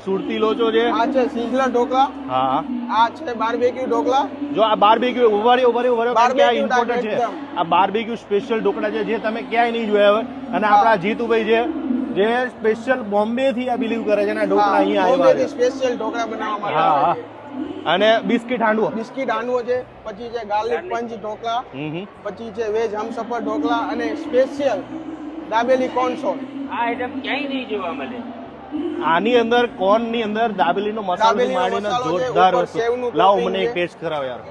સુરતી લોચો છે, આ છે સિઝલર ઢોકળા, હા આ છે બારબેક્યુ ઢોકળા. જો આ બારબીક્યુ ઉભારી કારણ કે આ Barbecue ઇમ્પોર્ટન્ટ છે. એકદમ. આ બારબીક્યુ સ્પેશિયલ ઢોકળા છે જે તમે ક્યાંય નહીં જોયા હોય. અને આપણા જીતુભાઈ છે જે સ્પેશિયલ બોમ્બે થી આ બિલીવ કરે છે ને આ ઢોકળા અહીંયા આવ્યા બોમ્બેથી છે. સ્પેશિયલ ઢોકળા બનાવવામાં હા આવે હા છે. અને બિસ્કિટ હાંડવો. બિસ્કિટ હાંડવો છે, પછી છે ગાર્લિક પંચ ઢોકળા, પછી છે વેજ હમસફર ઢોકળા અને સ્પેશિયલ દાબેલી કોર્ન સોસ. આ આઈટમ ક્યાંય નહીં જોવા મળે. આની અંદર કોર્ન ની અંદર દાબેલીનો મસાલો દાબેલીનો માંડીને મસાલો છે, જોરદાર ઉપર વસ્તુ. સેવનું લાવો topping મને એક છે. ટેસ્ટ કરાવો યાર.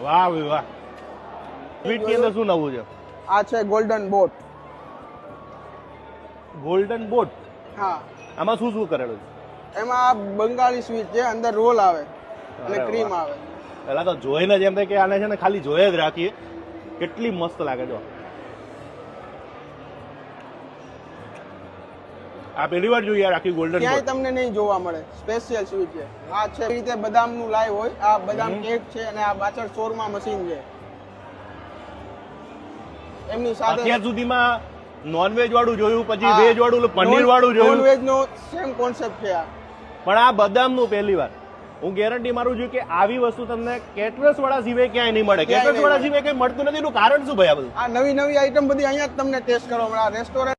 વાહ ભાઈ વાહ. સ્વીટ ની અંદર શું નવું છે? આ છે ગોલ્ડન બોટ. Golden boat. હા, આમાં શું શું કરેલું છે? એમાં બંગાળી સ્વીટ છે, અંદર રોલ આવે અને અરે ક્રીમ વાહ. આવે. પેલા તો જોઈને જ એમ થાય કે આને છે ને ખાલી જોઈ જ રાખીએ. કેટલી મસ્ત લાગે જો. આ પહેલી વાર જોઈએ યાર આખી ગોલ્ડન ક્યાંય બોટ. તમને નહીં જોવા મળે. સ્પેશિયલ સ્વીટ છે. આ છે એ રીતે બદામનું લાઈવ હોય, આ બદામ કેક છે અને આ પાછળ શોરમા મશીન છે. એમની સાથે અત્યાર સુધીમાં નોનવેજ વાળું જોયું, પછી વેજ વાળું, પનીર વાળું જોયું, નોનવેજ નો સેમ કોન્સેપ્ટ છે આ. પણ આ બદામનું પહેલી વાર. હું ગેરંટી મારું છું કે આવી વસ્તુ તમને કેટરસ વાળા સિવાય ક્યાંય નહીં મળે. ક્યાંય કેટરસ નહીં વાળા મળે. સિવાય કઈ મળતું નથી. એનું કારણ શું ભાઈ આ બધું? આ નવી નવી આઈટમ બધી અહીંયા જ તમને ટેસ્ટ કરવા મળે. આ રેસ્ટોરન્ટ